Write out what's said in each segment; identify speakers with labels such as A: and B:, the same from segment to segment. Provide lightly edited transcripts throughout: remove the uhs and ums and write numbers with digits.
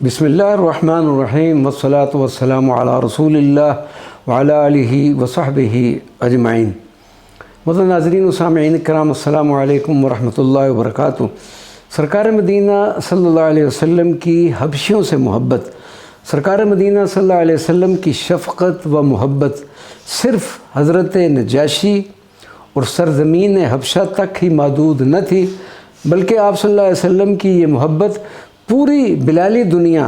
A: بسم اللہ الرحمن الرحیم والصلاة والسلام علی رسول اللہ وعلی آلہ وصحبہ اجمعین۔ معزز ناظرین و سامعین کرام، السلام علیکم ورحمۃ اللہ وبرکاتہ۔ سرکار مدینہ صلی اللہ علیہ وسلم کی حبشیوں سے محبت، سرکار مدینہ صلی اللہ علیہ وسلم کی شفقت و محبت صرف حضرت نجاشی اور سرزمین حبشہ تک ہی محدود نہ تھی، بلکہ آپ صلی اللہ علیہ وسلم کی یہ محبت پوری بلالی دنیا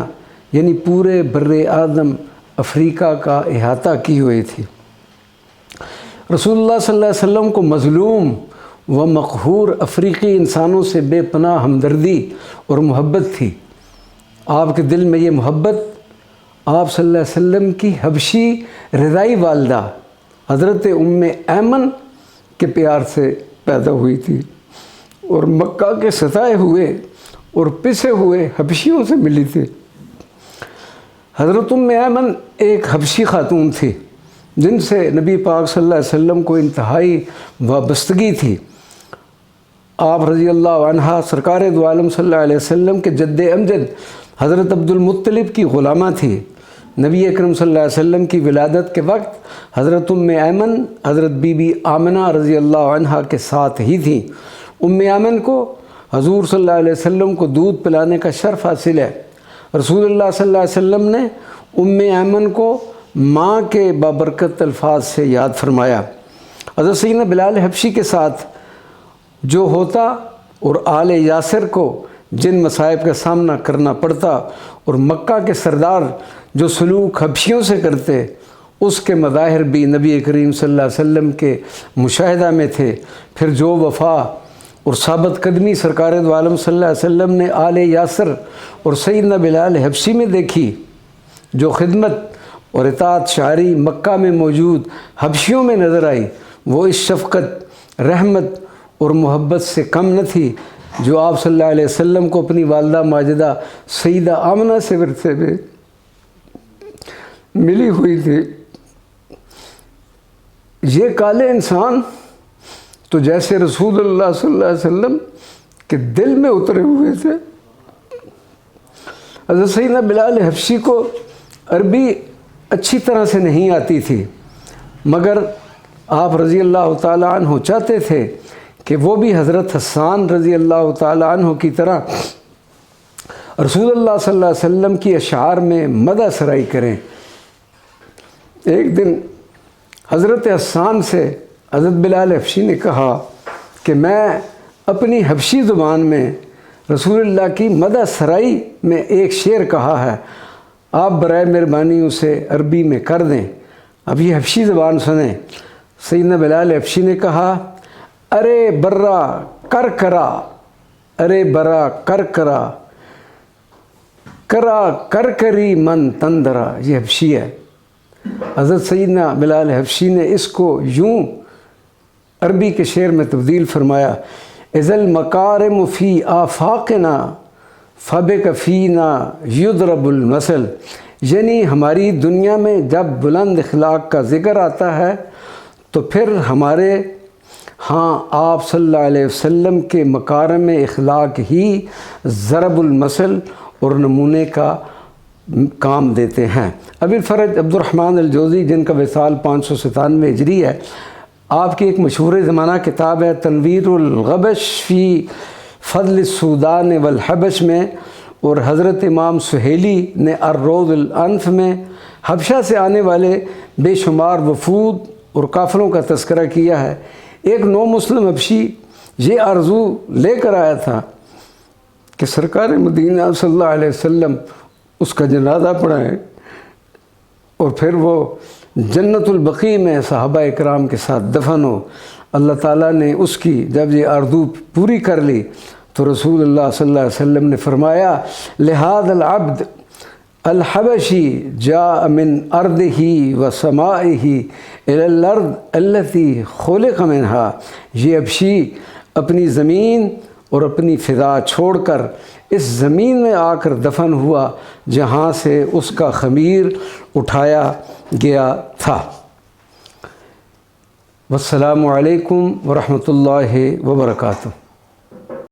A: یعنی پورے بر اعظم افریقہ کا احاطہ کی ہوئی تھی۔ رسول اللہ صلی اللہ علیہ وسلم کو مظلوم و مقہور افریقی انسانوں سے بے پناہ ہمدردی اور محبت تھی۔ آپ کے دل میں یہ محبت آپ صلی اللہ علیہ وسلم کی حبشی رضائی والدہ حضرت ام ایمن کے پیار سے پیدا ہوئی تھی اور مکہ کے ستائے ہوئے اور پسے ہوئے حبشیوں سے ملی تھی۔ حضرت ام ایمن ایک حبشی خاتون تھی جن سے نبی پاک صلی اللہ علیہ وسلم کو انتہائی وابستگی تھی۔ آپ رضی اللہ عنہ سرکار دو عالم صلی اللہ علیہ وسلم کے جد امجد حضرت عبد المطلب کی غلامہ تھی۔ نبی اکرم صلی اللہ علیہ وسلم کی ولادت کے وقت حضرت ام ایمن حضرت بی بی آمنہ رضی اللہ عنہ کے ساتھ ہی تھیں۔ ام ایمن کو حضور صلی اللہ علیہ وسلم کو دودھ پلانے کا شرف حاصل ہے۔ رسول اللہ صلی اللہ علیہ وسلم نے ام ایمن کو ماں کے بابرکت الفاظ سے یاد فرمایا۔ حضرت سیدنا بلال حبشی کے ساتھ جو ہوتا اور آل یاسر کو جن مصائب کا سامنا کرنا پڑتا اور مکہ کے سردار جو سلوک حبشیوں سے کرتے، اس کے مظاہر بھی نبی کریم صلی اللہ علیہ وسلم کے مشاہدہ میں تھے۔ پھر جو وفا اور ثابت قدمی سرکار دو عالم صلی اللہ علیہ وسلم نے آل یاسر اور سیدنا بلال حبشی میں دیکھی، جو خدمت اور اطاعت شاعری مکہ میں موجود حبشیوں میں نظر آئی، وہ اس شفقت، رحمت اور محبت سے کم نہ تھی جو آپ صلی اللہ علیہ وسلم کو اپنی والدہ ماجدہ سیدہ آمنہ سے ورثے میں ملی ہوئی تھی۔ یہ کالے انسان تو جیسے رسول اللہ صلی اللہ علیہ وسلم کے دل میں اترے ہوئے تھے۔ حضرت سیدنا بلال حبشی کو عربی اچھی طرح سے نہیں آتی تھی، مگر آپ رضی اللہ تعالیٰ عنہ چاہتے تھے کہ وہ بھی حضرت حسان رضی اللہ تعالیٰ عنہ کی طرح رسول اللہ صلی اللہ علیہ وسلم کی اشعار میں مدح سرائی کریں۔ ایک دن حضرت حسان سے حضرت بلال حبشی نے کہا کہ میں اپنی حبشی زبان میں رسول اللہ کی مدح سرائی میں ایک شعر کہا ہے، آپ برائے مہربانی اسے عربی میں کر دیں۔ اب یہ حبشی زبان سنیں۔ سیدنا بلال حبشی نے کہا، ارے برا کر کرا، ارے برا کر کرا، کرا کر کری من تندرا۔ یہ حبشی ہے۔ حضرت سیدنا بلال حبشی نے اس کو یوں عربی کے شعر میں تبدیل فرمایا، اذا المکارم فی آفاقنا فبک فینا یضرب المثل، یعنی ہماری دنیا میں جب بلند اخلاق کا ذکر آتا ہے تو پھر ہمارے ہاں آپ صلی اللہ علیہ وسلم کے مکارم اخلاق ہی ضرب المثل اور نمونے کا کام دیتے ہیں۔ ابی الفرج عبد الرحمن الجوزی، جن کا وصال 597 ہجری ہے، آپ کی ایک مشہور زمانہ کتاب ہے تنویر الغبش فی فضل السودان والحبش میں، اور حضرت امام سہیلی نے الروض الانف میں حبشہ سے آنے والے بے شمار وفود اور قافلوں کا تذکرہ کیا ہے۔ ایک نو مسلم حبشی یہ آرزو لے کر آیا تھا کہ سرکار مدینہ صلی اللہ علیہ وسلم اس کا جنازہ پڑھائیں اور پھر وہ جنت البقیع میں صحابہ اکرام کے ساتھ دفن ہو۔ اللہ تعالیٰ نے اس کی جب یہ آرزو پوری کر لی تو رسول اللہ صلی اللہ علیہ وسلم نے فرمایا، لہذا العبد الحبشی جاء من ارضہ و سمائہ الی الارض التی خلق منہا۔ یہ حبشی اپنی زمین اور اپنی فضا چھوڑ کر اس زمین میں آ کر دفن ہوا جہاں سے اس کا خمیر اٹھایا گیا تھا۔ والسلام علیکم ورحمۃ اللہ وبرکاتہ۔